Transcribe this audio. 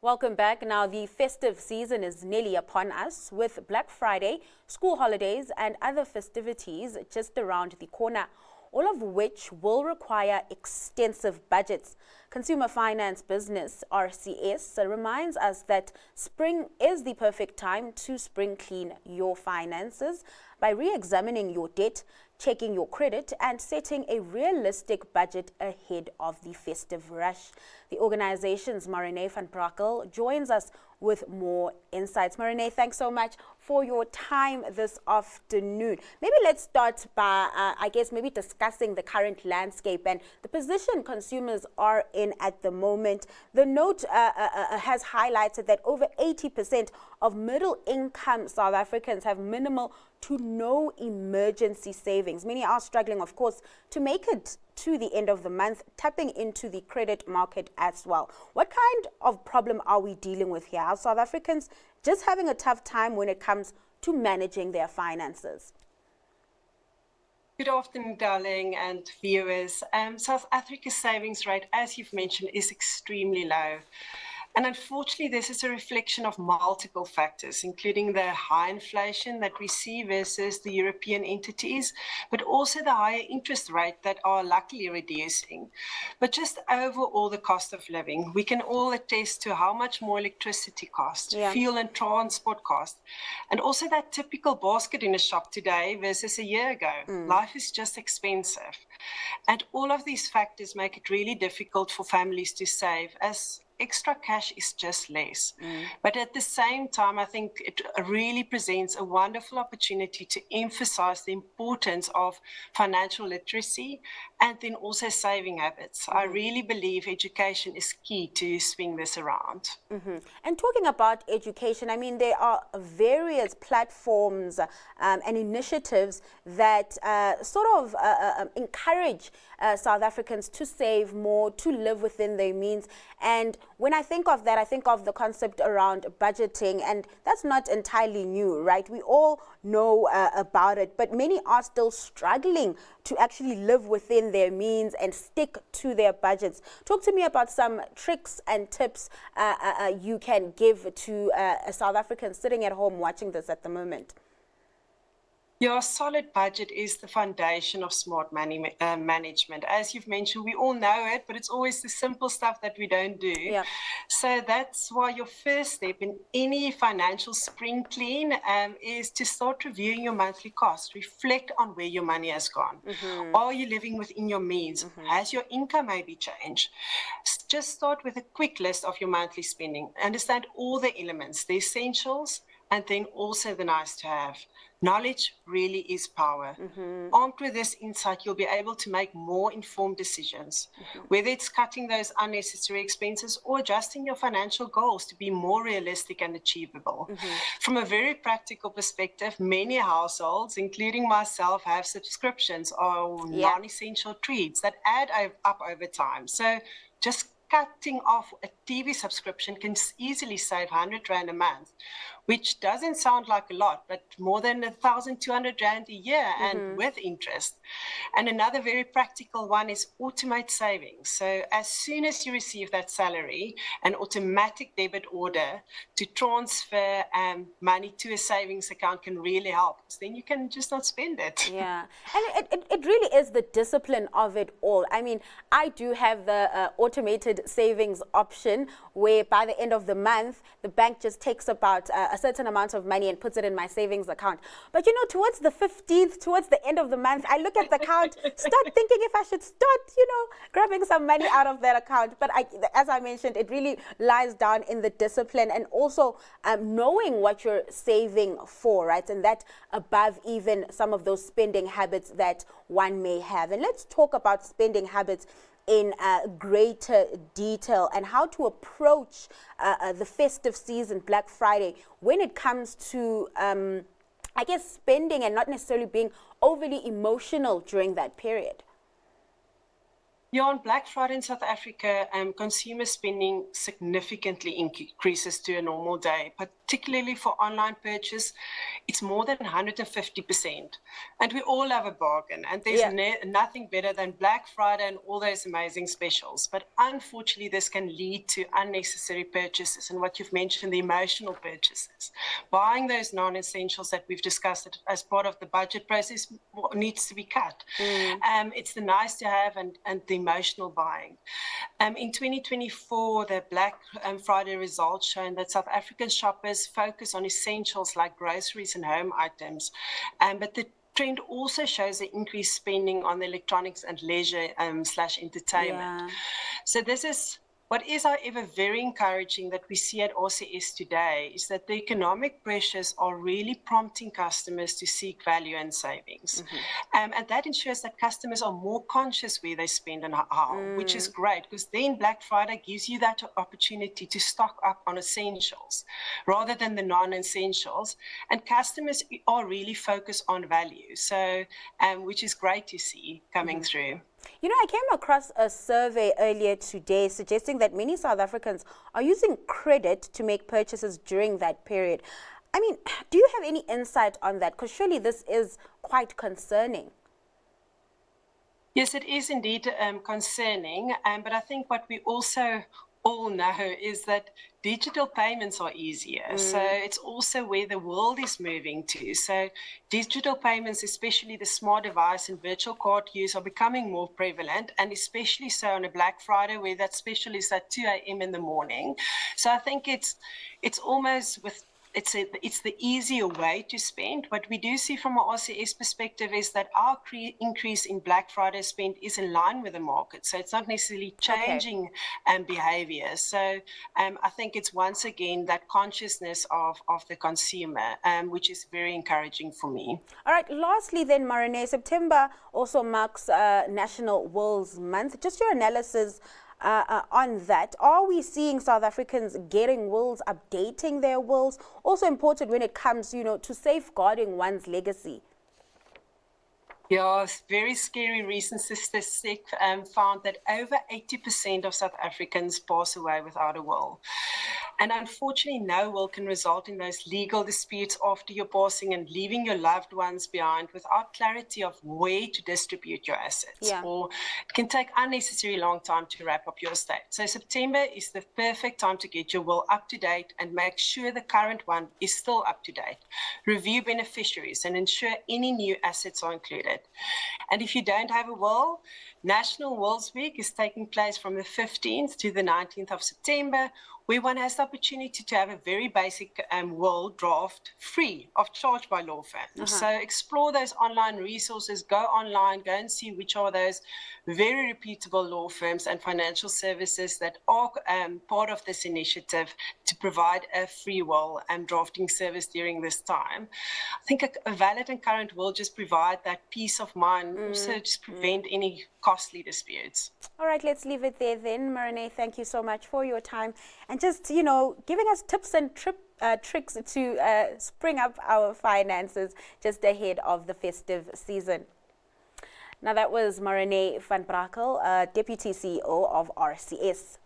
Welcome back. Now, the festive season is nearly upon us, with Black Friday, school holidays and other festivities just around the corner, all of which will require extensive budgets. Consumer Finance Business, RCS, reminds us that spring is the perfect time to spring clean your finances by re-examining your debt, checking your credit and setting a realistic budget ahead of the festive rush. The organization's Mariné van Brakel joins us with more insights. Mariné, thanks so much for your time this afternoon. Maybe let's start by, maybe discussing the current landscape and the position consumers are in at the moment. The note has highlighted that over 80% of middle-income South Africans have minimal to no emergency savings. Many are struggling, of course, to make it to the end of the month, tapping into the credit market as well. What kind of problem are we dealing with here? Are South Africans just having a tough time when it comes to managing their finances? Good afternoon, darling, and viewers. South Africa's savings rate, as you've mentioned, is extremely low. And unfortunately, this is a reflection of multiple factors, including the high inflation that we see versus the European entities, but also the higher interest rate that are luckily reducing. But just overall, the cost of living, we can all attest to how much more electricity costs, fuel and transport costs, and also that typical basket in a shop today versus a year ago. Life is just expensive. And all of these factors make it really difficult for families to save, as extra cash is just less. But at the same time, I think it really presents a wonderful opportunity to emphasize the importance of financial literacy and then also saving habits. I really believe education is key to swing this around. And talking about education, I mean, there are various platforms and initiatives that encourage South Africans to save more, to live within their means. And when I think of that, I think of the concept around budgeting, and that's not entirely new, right? We all know about it, but many are still struggling to actually live within their means and stick to their budgets. Talk to me about some tricks and tips you can give to a South African sitting at home watching this at the moment. Your solid budget is the foundation of smart money management. As you've mentioned, we all know it, but it's always the simple stuff that we don't do. So that's why your first step in any financial spring clean is to start reviewing your monthly costs. Reflect on where your money has gone. Are you living within your means? Has your income maybe changed? Just start with a quick list of your monthly spending. Understand all the elements, the essentials, and then also the nice to have. Knowledge really is power. Armed with this insight, you'll be able to make more informed decisions, whether it's cutting those unnecessary expenses or adjusting your financial goals to be more realistic and achievable. From a very practical perspective, many households, including myself, have subscriptions or non-essential treats that add up over time. So just cutting off a TV subscription can easily save 100 Rand a month, which doesn't sound like a lot, but more than 1,200 Rand a year and with interest. And another very practical one is automate savings. So as soon as you receive that salary, an automatic debit order to transfer money to a savings account can really help, because then you can just not spend it. Yeah, and it really is the discipline of it all. I mean, I do have the automated savings option where by the end of the month, the bank just takes about a certain amount of money and puts it in my savings account. But you know, towards the 15th, towards the end of the month, I look at the account, start thinking if I should start, grabbing some money out of that account. But as I mentioned, it really lies down in the discipline and also knowing what you're saving for, right? And that above even some of those spending habits that one may have. And let's talk about spending habits in greater detail and how to approach the festive season, Black Friday, when it comes to, spending and not necessarily being overly emotional during that period. Yeah, on Black Friday in South Africa, consumer spending significantly increases to a normal day, particularly for online purchase. It's more than 150%. And we all love a bargain, and there's nothing better than Black Friday and all those amazing specials. But unfortunately, this can lead to unnecessary purchases and what you've mentioned, the emotional purchases. Buying those non-essentials that we've discussed as part of the budget process needs to be cut. It's the nice to have and the emotional buying. In 2024, the Black Friday results shown that South African shoppers focus on essentials like groceries and home items, but the trend also shows the increased spending on the electronics and leisure / entertainment. So this is what is, however, very encouraging that we see at RCS today is that the economic pressures are really prompting customers to seek value and savings. And that ensures that customers are more conscious where they spend and how, which is great because then Black Friday gives you that opportunity to stock up on essentials rather than the non-essentials. And customers are really focused on value, so which is great to see coming through. You know, I came across a survey earlier today suggesting that many South Africans are using credit to make purchases during that period. I mean, do you have any insight on that? Because surely this is quite concerning. Yes, it is indeed concerning. But I think what we also all know is that digital payments are easier. So it's also where the world is moving to. So digital payments, especially the smart device and virtual card use, are becoming more prevalent, and especially so on a Black Friday where that special is at 2 a.m. in the morning. So I think it's almost it's the easier way to spend. What we do see from an RCS perspective is that our increase in Black Friday spend is in line with the market. So it's not necessarily changing behavior. So I think it's once again that consciousness of the consumer, which is very encouraging for me. All right, lastly then, Mariné, September also marks National Wills Month. Just your analysis on that. Are we seeing South Africans getting wills, updating their wills? Also important when it comes, to safeguarding one's legacy. Yeah, very scary recent statistic found that over 80% of South Africans pass away without a will. And unfortunately, no will can result in those legal disputes after your passing and leaving your loved ones behind without clarity of where to distribute your assets. Or it can take unnecessarily long time to wrap up your estate. So September is the perfect time to get your will up to date and make sure the current one is still up to date. Review beneficiaries and ensure any new assets are included. And if you don't have a will, National Wills Week is taking place from the 15th to the 19th of September, where one has the opportunity to have a very basic will draft free of charge by law firms. So explore those online resources, go online, go and see which are those very reputable law firms and financial services that are part of this initiative to provide a free will and drafting service during this time. I think a valid and current will just provide that peace of mind, also just prevent any costly disputes. All right, let's leave it there then. Mariné, thank you so much for your time and just, giving us tips and tricks to spring up our finances just ahead of the festive season. Now, that was Mariné van Brakel, Deputy CEO of RCS.